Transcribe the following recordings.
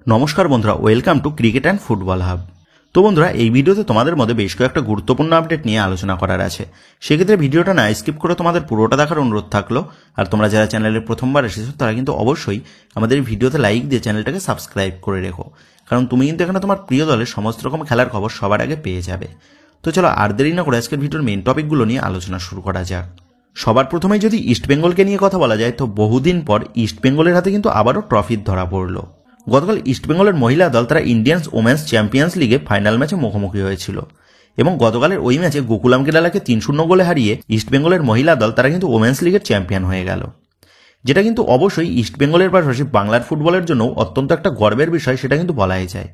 নমস্কার বন্ধুরা, welcome to cricket and football hub. তো বন্ধুরা, এই ভিডিওতে তোমাদের মধ্যে বেশ কয়েকটা গুরুত্বপূর্ণ আপডেট নিয়ে আলোচনা করার আছে। সেক্ষেত্রে ভিডিওটা না স্কিপ করে তোমাদের পুরোটা দেখার অনুরোধ থাকলো। আর তোমরা যারা চ্যানেলে প্রথমবার এসেছো তারা কিন্তু অবশ্যই আমাদের এই ভিডিওতে লাইক দিয়ে চ্যানেলটাকে সাবস্ক্রাইব করে রেখো, কারণ তুমি কিন্তু এখানে তোমার প্রিয় দলের সমস্ত রকম খেলার খবর সবার আগে পেয়ে যাবে। তো চলো আর দেরি না করে আজকের ভিডিওর মেন টপিকগুলো নিয়ে আলোচনা শুরু করা যাক। সবার প্রথমেই যদি ইস্টবেঙ্গলকে নিয়ে কথা বলা যায়, তো বহুদিন পর ইস্টবেঙ্গলের হাতে কিন্তু আবারও ট্রফির ধরা পড়লো। গতকাল ইস্টবেঙ্গলের মহিলা দল তারা ইন্ডিয়ান ওমেন্স চ্যাম্পিয়ন্স লিগে ফাইনাল ম্যাচে মুখোমুখি হয়েছিল এবং গতকালের ওই ম্যাচে গোকুলাম কেরালাকে 3-0 গোলে হারিয়ে ইস্টবেঙ্গলের মহিলা দল তারা কিন্তু ওমেন্স লিগের চ্যাম্পিয়ন হয়ে গেল, যেটা কিন্তু অবশ্যই ইস্টবেঙ্গলের পাশাপাশি বাংলার ফুটবলের জন্য অত্যন্ত একটা গর্বের বিষয়, সেটা কিন্তু বলাই যায়।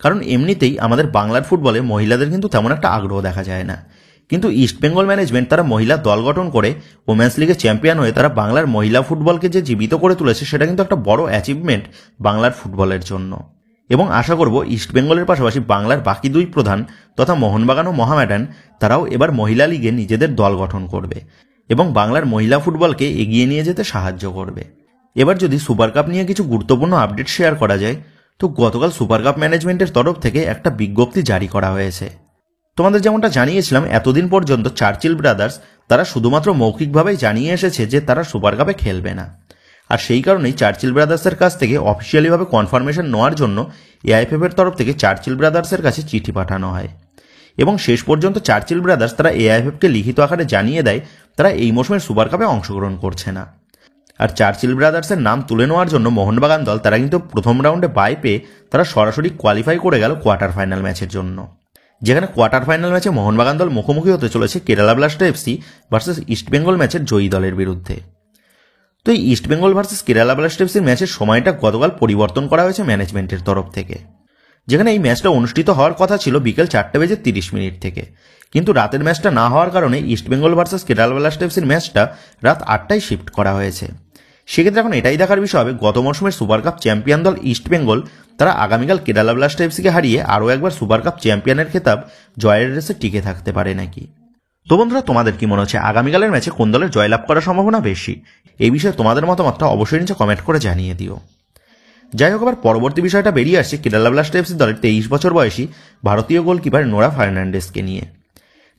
কারণ এমনিতেই আমাদের বাংলার ফুটবলে মহিলাদের কিন্তু তেমন একটা আগ্রহ দেখা যায় না, কিন্তু ইস্টবেঙ্গল ম্যানেজমেন্ট তারা মহিলা দল গঠন করে ওমেন্স লিগে চ্যাম্পিয়ন হয়ে তারা বাংলার মহিলা ফুটবলকে যে জীবিত করে তুলেছে, সেটা কিন্তু একটা বড় অ্যাচিভমেন্ট বাংলার ফুটবলের জন্য। এবং আশা করব ইস্টবেঙ্গলের পাশাপাশি বাংলার বাকি দুই প্রধান তথা মোহনবাগান ও মহামেডান তারাও এবার মহিলা লিগে নিজেদের দল গঠন করবে এবং বাংলার মহিলা ফুটবলকে এগিয়ে নিয়ে যেতে সাহায্য করবে। এবার যদি সুপার কাপ নিয়ে কিছু গুরুত্বপূর্ণ আপডেট শেয়ার করা যায়, তো গতকাল সুপার কাপ ম্যানেজমেন্টের তরফ থেকে একটা বিজ্ঞপ্তি জারি করা হয়েছে। তোমাদের যেমনটা জানিয়েছিলাম, এতদিন পর্যন্ত চার্চিল ব্রাদার্স তারা শুধুমাত্র মৌখিকভাবেই জানিয়ে এসেছে যে তারা সুপার কাপে খেলবে না, আর সেই কারণেই চার্চিল ব্রাদার্সের কাছ থেকে অফিসিয়ালিভাবে কনফার্মেশন নেওয়ার জন্য এআইএফএফ এর তরফ থেকে চার্চিল ব্রাদার্সের কাছে চিঠি পাঠানো হয় এবং শেষ পর্যন্ত চার্চিল ব্রাদার্স তারা এআইএফএফকে লিখিত আকারে জানিয়ে দেয় তারা এই মৌসুমের সুপার কাপে অংশগ্রহণ করছে না। আর চার্চিল ব্রাদার্সের নাম তুলে নেওয়ার জন্য মোহনবাগান দল তারা কিন্তু প্রথম রাউন্ডে বাই পেয়ে তারা সরাসরি কোয়ালিফাই করে গেল কোয়ার্টার ফাইনাল ম্যাচের জন্য, যেখানে কোয়ার্টার ফাইনাল ম্যাচে মোহনবাগান দল মুখোমুখি হতে চলেছে Kerala blaster FC versus East Bengal ম্যাচের জয়ী দলের বিরুদ্ধে। তো এই ইস্টবেঙ্গল ভার্সেস কেরালা ব্লাস্টার এফসির ম্যাচের সময়টা গতকাল পরিবর্তন করা হয়েছে ম্যানেজমেন্টের তরফ থেকে, যেখানে এই ম্যাচটা অনুষ্ঠিত হওয়ার কথা ছিল বিকেল 4:30 থেকে, কিন্তু রাতের ম্যাচটা না হওয়ার কারণে ইস্টবেঙ্গল ভার্সেস কেরালা ব্লাস্টার এফসির ম্যাচটা রাত 8টায় শিফট করা হয়েছে। সেক্ষেত্রে এখন এটাই দেখার বিষয় হবে গত মৌসুমের সুপার কাপ চ্যাম্পিয়ন দল ইস্টবেঙ্গল তারা আগামীকাল কেরালা ব্লাস্টার এফসিকে হারিয়ে আরও একবার সুপার কাপ চ্যাম্পিয়নের খেতাব জয়ের রেসে টিকে থাকতে পারে নাকি। তো বন্ধুরা, তোমাদের কি মনে হচ্ছে আগামীকালের ম্যাচে কোন দলের জয়লাভ করার সম্ভাবনা বেশি? এই বিষয়ে তোমাদের মতামতটা অবশ্যই নিচে কমেন্ট করে জানিয়ে দিও। যাই হোক, আবার পরবর্তী বিষয়টা বেরিয়ে আসছে কেরালা ব্লাস্টার এফসি দলের 23 বছর বয়সী ভারতীয় গোলকিপার নোরা ফার্নান্ডেসকে নিয়ে,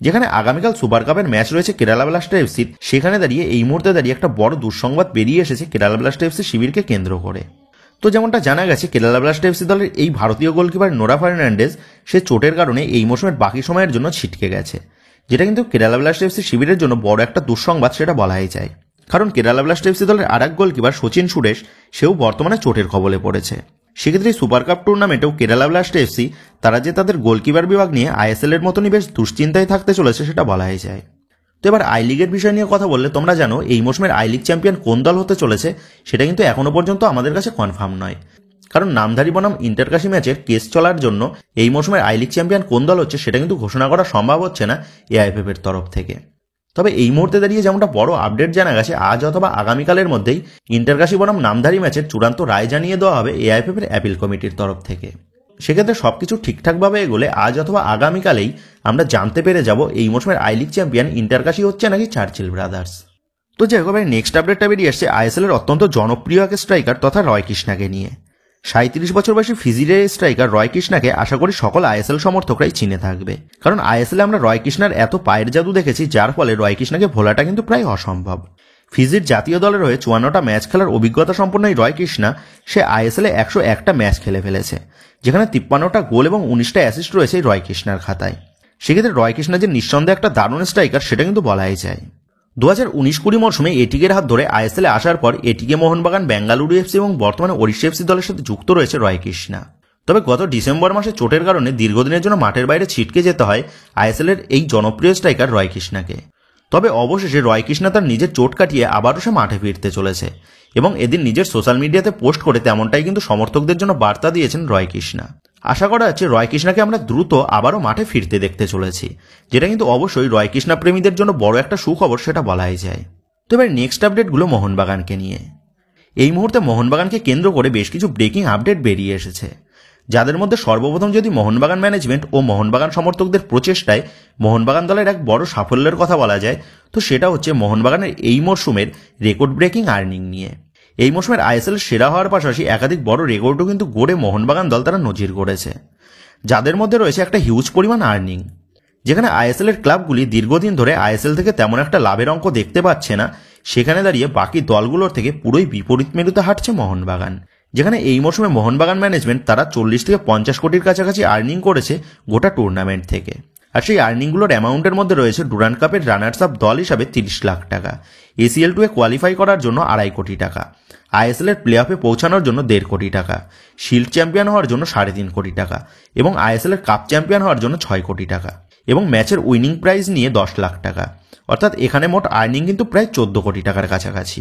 যেখানে আগামীকাল সুপার কাপের ম্যাচ রয়েছে কেরালা ব্লাস্টার এফসির। সেখানে দাঁড়িয়ে এই মুহূর্তে দাঁড়িয়ে একটা বড় দুঃসংবাদ বেরিয়ে এসেছে কেরালা ব্লাস্টার এফসি শিবিরকে কেন্দ্র করে। তো যেমনটা জানা গেছে, কেরালা ব্লাস্টার এফসি দলের এই ভারতীয় গোলকিপার নোরা ফার্নান্ডেজ সে চোটের কারণে এই মৌসুমের বাকি সময়ের জন্য ছিটকে গেছে, যেটা কিন্তু কেরালা ব্লাস্টার এফসি শিবিরের জন্য বড় একটা দুঃসংবাদ সেটা বলাই যায়। কারণ কেরালা ব্লাস্টার এফসি দলের আরেক গোলকিপার সচিন সুরেশ সেও বর্তমানে চোটের কবলে পড়েছে। সেক্ষেত্রে সুপার কাপ টুর্নামেন্টেও কেরালা ব্লাস্টার এফসি তারা যে তাদের গোলকিপার বিভাগ নিয়ে আইএসএল এর মতনই বেশ দুশ্চিন্তায় থাকতে চলেছে সেটা বলাই যায়। তো এবার আই লিগের বিষয় নিয়ে কথা বললে, তোমরা জানো এই মৌসুমের আই লিগ চ্যাম্পিয়ন কোন দল হতে চলেছে সেটা কিন্তু এখনো পর্যন্ত আমাদের কাছে কনফার্ম নয়, কারণ নামধারী বনাম ইন্টারকাশি ম্যাচের কেস চলার জন্য এই মৌসুমের আই লিগ চ্যাম্পিয়ন কোন দল হচ্ছে সেটা কিন্তু ঘোষণা করা সম্ভব হচ্ছে না এআইএফএফ এর তরফ থেকে। তবে এই মুহূর্তে দাঁড়িয়ে যেমনটা বড় আপডেট জানা গেছে, আজ অথবা আগামীকালের মধ্যেই ইন্টারকাশি বনাম নামধারী ম্যাচের চূড়ান্ত রায় জানিয়ে দেওয়া হবে এআইএফএফ এর অ্যাপিল কমিটির তরফ থেকে। সেক্ষেত্রে সবকিছু ঠিকঠাকভাবে এগোলে আজ অথবা আগামীকালেই আমরা জানতে পেরে যাব এই মৌসুমের আই লিগ চ্যাম্পিয়ন ইন্টারকাশি হচ্ছে নাকি চার্চিল ব্রাদার্স। তো যাই হোক, নেক্সট আপডেটটা বেরিয়ে আসছে আইএসএল এর অত্যন্ত জনপ্রিয় এক স্ট্রাইকার তথা রয় কৃষ্ণাকে নিয়ে। 37 বছর বয়সী ফিজির স্ট্রাইকার রয় কৃষ্ণাকে আশা করি সকল আইএসএল সমর্থকরাই চিনে থাকবে, কারণ আইএসএল আমরা রয় কৃষ্ণার এত পায়ের জাদু দেখেছি যার ফলে রয় কৃষ্ণাকে ভোলাটা কিন্তু প্রায় অসম্ভব। ফিজির জাতীয় দলের হয়ে 54টা ম্যাচ খেলার অভিজ্ঞতা সম্পন্ন এই রয় কৃষ্ণা সে আইএসএল এ 101টা ম্যাচ খেলে ফেলেছে, যেখানে 53টা গোল এবং 19টা অ্যাসিস্ট রয়েছে রয় কৃষ্ণার খাতায়। সেক্ষেত্রে রয় কৃষ্ণা যে নিঃসন্দেহে একটা দারুণ স্ট্রাইকার সেটা কিন্তু বলাই যায়। 2019-20 মৌসুমে এটিকের হাত ধরে আইএসএল এ আসার পর এটিকে মোহনবাগান, বেঙ্গালুরু এফসি এবং বর্তমানে ওড়িশা এফসি দলের সাথে যুক্ত রয়েছে রয় কৃষ্ণা। তবে গত ডিসেম্বর মাসে চোটের কারণে দীর্ঘদিনের জন্য মাঠের বাইরে ছিটকে যেতে হয় আইএসএল এর এই জনপ্রিয় স্ট্রাইকার রয় কৃষ্ণাকে। তবে অবশেষে রয় কৃষ্ণা তার নিজের চোট কাটিয়ে আবারও সে মাঠে ফিরতে চলেছে এবং এদিন নিজের সোশ্যাল মিডিয়াতে পোস্ট করে তেমনটাই কিন্তু সমর্থকদের জন্য বার্তা দিয়েছেন রয় কৃষ্ণা। আশা করা হচ্ছে রয় কৃষ্ণাকে আমরা দ্রুত আবারও মাঠে ফিরতে দেখতে চলেছি, যেটা কিন্তু অবশ্যই রয় কৃষ্ণা প্রেমীদের জন্য বড় একটা সুখবর সেটা বলাই যায়। তো এবার নেক্সট আপডেটগুলো মোহনবাগানকে নিয়ে। এই মুহূর্তে মোহনবাগানকে কেন্দ্র করে বেশ কিছু ব্রেকিং আপডেট বেরিয়ে এসেছে, যাদের মধ্যে সর্বপ্রথম যদি মোহনবাগান ম্যানেজমেন্ট ও মোহনবাগান সমর্থকদের প্রচেষ্টায় মোহনবাগান দলের এক বড় সাফল্যের কথা বলা যায়, তো সেটা হচ্ছে মোহনবাগানের এই মরশুমের রেকর্ড ব্রেকিং আর্নিং নিয়ে। এই মৌসুমের আইএসএল সেরা হওয়ার পাশাপাশি একাধিক বড় রেকর্ডও কিন্তু গড়ে মোহনবাগান দল তারা নজির গড়েছে, যাদের মধ্যে রয়েছে একটা হিউজ পরিমাণ আর্নিং। যেখানে আইএসএল এর ক্লাবগুলি দীর্ঘদিন ধরে আইএসএল থেকে তেমন একটা লাভের অঙ্ক দেখতে পাচ্ছে না, সেখানে দাঁড়িয়ে বাকি দলগুলোর থেকে পুরোই বিপরীত মেরুতে হাঁটছে মোহনবাগান। যেখানে এই মৌসুমে মোহনবাগান ম্যানেজমেন্ট তারা 40 থেকে 50 কোটির কাছাকাছি আর্নিং করেছে গোটা টুর্নামেন্ট থেকে। আর সেই আর্নিংগুলোর অ্যামাউন্টের মধ্যে রয়েছে ডুরান্ড কাপের রানার্স আপ দল হিসাবে 30 লাখ টাকা, ACL 2 এ কোয়ালিফাই করার জন্য 2.5 কোটি টাকা, আইএসএল এর প্লে অফে পৌঁছানোর জন্য 1.5 কোটি টাকা, শিল্ড চ্যাম্পিয়ন হওয়ার জন্য 3.5 কোটি টাকা এবং আইএসএল এর কাপ চ্যাম্পিয়ন হওয়ার জন্য 6 কোটি টাকা এবং ম্যাচের উইনিং প্রাইজ নিয়ে 10 লাখ টাকা। অর্থাৎ এখানে মোট আর্নিং কিন্তু প্রায় 14 কোটি টাকার কাছাকাছি।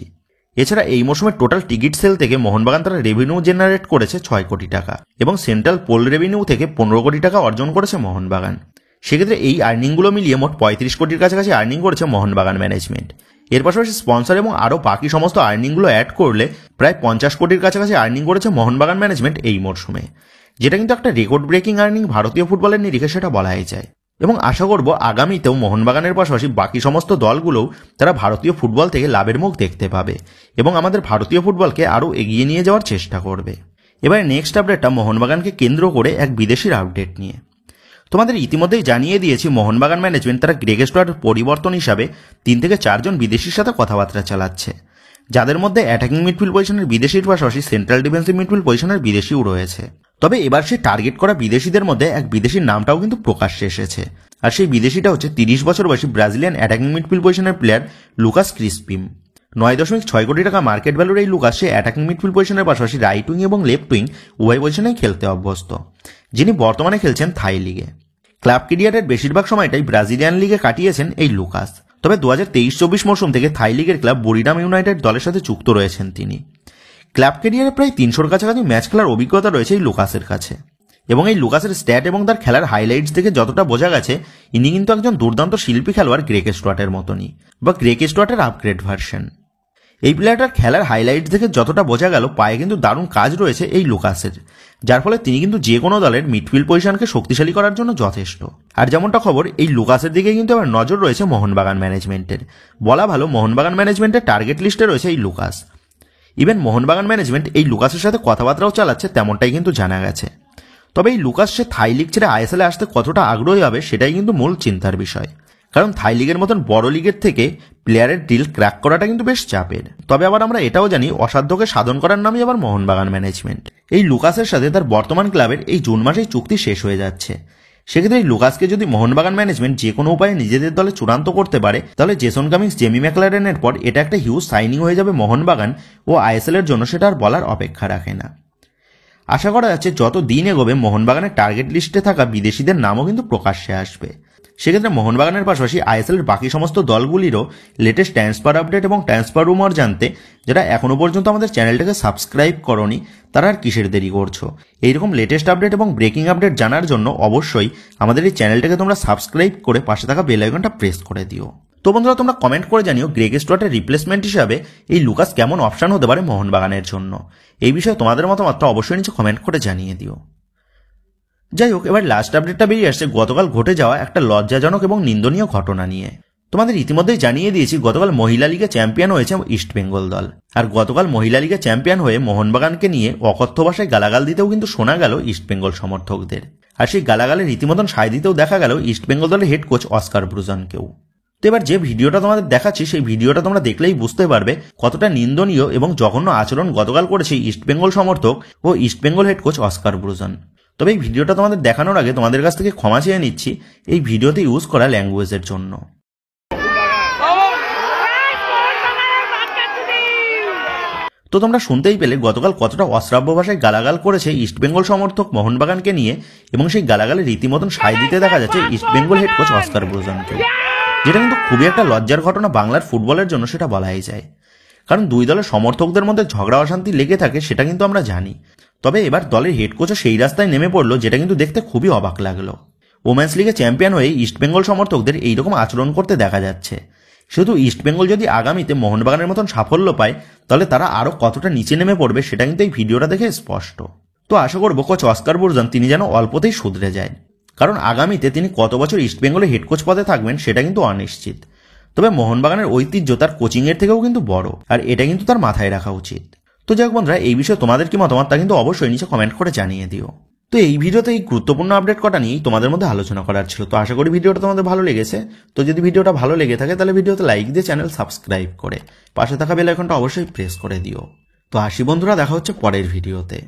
এছাড়া এই মৌসুমে টোটাল টিকিট সেল থেকে মোহনবাগান তারা রেভিনিউ জেনারেট করেছে 6 কোটি টাকা এবং সেন্ট্রাল পোল রেভিনিউ থেকে 15 কোটি টাকা অর্জন করেছে মোহনবাগান। সেক্ষেত্রে এই আর্নিংগুলো মিলিয়ে মোট 35 কোটির কাছাকাছি আর্নিং করেছে মোহনবাগান ম্যানেজমেন্ট। এর পাশাপাশি স্পন্সর এবং আরও বাকি সমস্ত আর্নিংগুলো অ্যাড করলে প্রায় 50 কোটির কাছাকাছি আর্নিং করেছে মোহনবাগান ম্যানেজমেন্ট এই মরশুমে, যেটা কিন্তু একটা রেকর্ড ব্রেকিং আর্নিং ভারতীয় ফুটবলের নিরিখে, সেটা বলাই যায়। এবং আশা করব আগামীতেও মোহনবাগানের পাশাপাশি বাকি সমস্ত দলগুলোও তারা ভারতীয় ফুটবল থেকে লাভের মুখ দেখতে পাবে এবং আমাদের ভারতীয় ফুটবলকে আরও এগিয়ে নিয়ে যাওয়ার চেষ্টা করবে। এবার নেক্সট আপডেটটা মোহনবাগানকে কেন্দ্র করে এক বিদেশির আপডেট নিয়ে। তোমাদের ইতিমধ্যেই জানিয়ে দিয়েছি মোহনবাগান ম্যানেজমেন্ট তারা গ্রেগ স্টুয়ার্টের পরিবর্তন হিসাবে 3 থেকে 4 জন বিদেশির সাথে কথাবার্তা চালাচ্ছে, যাদের মধ্যে অ্যাটাকিং মিডফিল্ড পজিশনের বিদেশির পাশাপাশি সেন্ট্রাল ডিফেন্সিভ মিডফিল্ড পজিশনের বিদেশিও রয়েছে। তবে এবার সে টার্গেট করা বিদেশিদের মধ্যে এক বিদেশির নামটাও কিন্তু প্রকাশ্যে এসেছে, আর সেই বিদেশিটা হচ্ছে 30 বছর বয়সী ব্রাজিলিয়ান অ্যাটাকিং মিডফিল্ড পজিশনের প্লেয়ার লুকাস ক্রিসপিম। 9.6 কোটি টাকা মার্কেট ভ্যালুর এই লুকাস সে অ্যাটাকিং মিডফিল্ড পজিশনের পাশাপাশি রাইট উইং এবং লেফট উইং উভয় পজিশনেই খেলতে অভ্যস্ত, যিনি বর্তমানে খেলছেন থাই লিগে। ক্লাব ক্যারিয়ারের বেশিরভাগ সময়টাই ব্রাজিলিয়ান লিগে কাটিয়েছেন এই লুকাস। তবে 2023-24 মৌসুম থেকে থাই লিগের ক্লাব বুরিরাম ইউনাইটেড দলের সাথে যুক্ত রয়েছেন তিনি। ক্লাব ক্যারিয়ারে প্রায় 300-র কাছাকাছি ম্যাচ খেলার অভিজ্ঞতা রয়েছে এই লুকাসের কাছে এবং এই লুকাসের স্ট্যাট এবং তার খেলার হাইলাইটস থেকে যতটা বোঝা গেছে ইনি কিন্তু একজন দুর্দান্ত শিল্পী খেলোয়াড় গ্রেগ স্টুয়ার্টের মতনই, বা গ্রেগ স্টুয়ার্টের আপগ্রেড ভার্সন। এই প্লেয়ারটার খেলার হাইলাইটস থেকে যতটা বোঝা গেল পায়ে কিন্তু দারুণ কাজ রয়েছে এই লুকাসের, যার ফলে তিনি কিন্তু যে কোনো দলের মিডফিল্ড পজিশনকে শক্তিশালী করার জন্য যথেষ্ট। আর যেমনটা খবর, এই লুকাসের দিকে কিন্তু আবার নজর রয়েছে মোহনবাগান ম্যানেজমেন্টের। বলা ভালো মোহনবাগান ম্যানেজমেন্টের টার্গেট লিস্টে রয়েছে এই লুকাস। ইভেন মোহনবাগান ম্যানেজমেন্ট এই লুকাসের সাথে কথাবার্তাও চালাচ্ছে তেমনটাই কিন্তু জানা গেছে। তবে এই লুকাস সে থাই লিগ ছেড়ে আইএসএলে আসতে কতটা আগ্রহী হবে সেটাই কিন্তু মূল চিন্তার বিষয়, কারণ থাই লিগের মতন বড় লিগের থেকে প্লেয়ারের ডিল ক্র্যাক করাটা কিন্তু বেশ চাপের। তবে আবার আমরা এটাও জানি অসাধ্যকে সাধন করার নামই আবার মোহনবাগান ম্যানেজমেন্ট। এই লুকাসের সাথে তার বর্তমান ক্লাবের এই জুন মাসেই চুক্তি শেষ হয়ে যাচ্ছে। সেক্ষেত্রে এই লুকাসকে যদি মোহনবাগান ম্যানেজমেন্ট যে কোনো উপায়ে নিজেদের দলে চূড়ান্ত করতে পারে, তাহলে জেসন কামিন্স, জেমি ম্যাকলারেনের পর এটা একটা হিউজ সাইনিং হয়ে যাবে মোহনবাগান ও আইএসএল এর জন্য, সেটা আর বলার অপেক্ষা রাখে না। আশা করা যাচ্ছে যত দিন এগোবে মোহনবাগানের টার্গেট লিস্টে থাকা বিদেশিদের নামও কিন্তু প্রকাশ্যে আসবে। সেক্ষেত্রে মোহনবাগানের পাশাপাশি আইএসএল এর বাকি সমস্ত দলগুলিরও লেটেস্ট ট্রান্সফার আপডেট এবং ট্রান্সফার রুমার জানতে যারা এখনো পর্যন্ত আমাদের চ্যানেলটাকে সাবস্ক্রাইব করোনি তারা আর কিসের দেরি করছো? এইরকম লেটেস্ট আপডেট এবং ব্রেকিং আপডেট জানার জন্য অবশ্যই আমাদের এই চ্যানেলটাকে তোমরা সাবস্ক্রাইব করে পাশে থাকা বেল আইকনটা প্রেস করে দিও। তো বন্ধুরা, তোমরা কমেন্ট করে জানিও গ্রেগ স্টুয়ার্টের রিপ্লেসমেন্ট হিসাবে এই লুকাস কেমন অপশন হতে পারে মোহনবাগানের জন্য। এই বিষয়ে তোমাদের মতামতটা অবশ্যই নিচে কমেন্ট করে জানিয়ে দিও। যাই হোক, এবার লাস্ট আপডেটটা বেরিয়ে আসছে গতকাল ঘটে যাওয়া একটা লজ্জাজনক এবং নিন্দনীয় ঘটনা নিয়ে। তোমাদের ইতিমধ্যেই জানিয়ে দিয়েছি গতকাল মহিলা লিগে চ্যাম্পিয়ন হয়েছে ইস্ট বেঙ্গল দল। আর গতকাল মহিলা লিগে চ্যাম্পিয়ন হয়ে মোহনবাগানকে নিয়ে অকথ্য ভাষায় গালাগাল দিতেও কিন্তু শোনা গেল ইস্ট বেঙ্গল সমর্থকদের। আর সেই গালাগালের রীতিমতন সায় দিতেও দেখা গেল ইস্ট বেঙ্গল দলের হেড কোচ অস্কার ব্রুজনকেও। তো এবার যে ভিডিওটা তোমাদের দেখাচ্ছি সেই ভিডিওটা তোমরা দেখলেই বুঝতে পারবে কতটা নিন্দনীয় এবং জঘন্য আচরণ গতকাল করেছে ইস্ট বেঙ্গল সমর্থক ও east Bengal head coach Oscar Bruzon. তবে এই ভিডিওটা তোমাদের দেখানোর আগে তোমাদের কাছ থেকে ক্ষমা চেয়ে নিচ্ছি এই ভিডিওতে ইউজ করা ল্যাঙ্গুয়েজের জন্য। তো তোমরা শুনতেই পেলে গতকাল কতটা অশ্রাব্য ভাষায় গালাগাল করেছে ইস্ট বেঙ্গল সমর্থক মোহনবাগানকে নিয়ে, এবং সেই গালাগালে রীতিমতন সায় দিতে দেখা যাচ্ছে east Bengal head coach Oscar ব্রুজনকে, যেটা কিন্তু খুবই একটা লজ্জার ঘটনা বাংলার ফুটবলের জন্য, সেটা বলাই যায়। কারণ দুই দলের সমর্থকদের মধ্যে ঝগড়া অশান্তি লেগে থাকে সেটা কিন্তু আমরা জানি। তবে এবার দলের হেড কোচও সেই রাস্তায় নেমে পড়লো, যেটা কিন্তু দেখতে খুবই অবাক লাগলো। ওমেন্স লিগে চ্যাম্পিয়ন হয়ে ইস্ট বেঙ্গল সমর্থকদের এইরকম আচরণ করতে দেখা যাচ্ছে। শুধু ইস্ট বেঙ্গল যদি আগামীতে মোহনবাগানের মতন সাফল্য পায় তাহলে তারা আরও কতটা নিচে নেমে পড়বে সেটা কিন্তু এই ভিডিওটা দেখে স্পষ্ট। তো আশা করবো কোচ অস্কার ব্রুজন তিনি যেন অল্পতেই শুধরে যায়, কারণ আগামীতে তিনি কত বছর ইস্ট বেঙ্গলের হেড কোচ পদে থাকবেন সেটা কিন্তু অনিশ্চিত। তবে মোহনবাগানের ঐতিহ্য তার কোচিংয়ের থেকেও কিন্তু বড়, আর এটা কিন্তু তার মাথায় রাখা উচিত। তো যাক বন্ধুরা, এই বিষয়ে তোমাদের কি মতামত তা কিন্তু অবশ্যই নিচে কমেন্ট করে জানিয়ে দিও। তো এই ভিডিওতে এই গুরুত্বপূর্ণ আপডেট কটা নিয়েই তোমাদের মধ্যে আলোচনা করার ছিল। তো আশা করি ভিডিওটা তোমাদের ভালো লেগেছে। তো যদি ভিডিওটা ভালো লেগে থাকে তাহলে ভিডিওতে লাইক দিয়ে চ্যানেল সাবস্ক্রাইব করে পাশে থাকা বেল আইকনটা অবশ্যই প্রেস করে দিও। তো আসি বন্ধুরা, দেখা হচ্ছে পরের ভিডিওতে।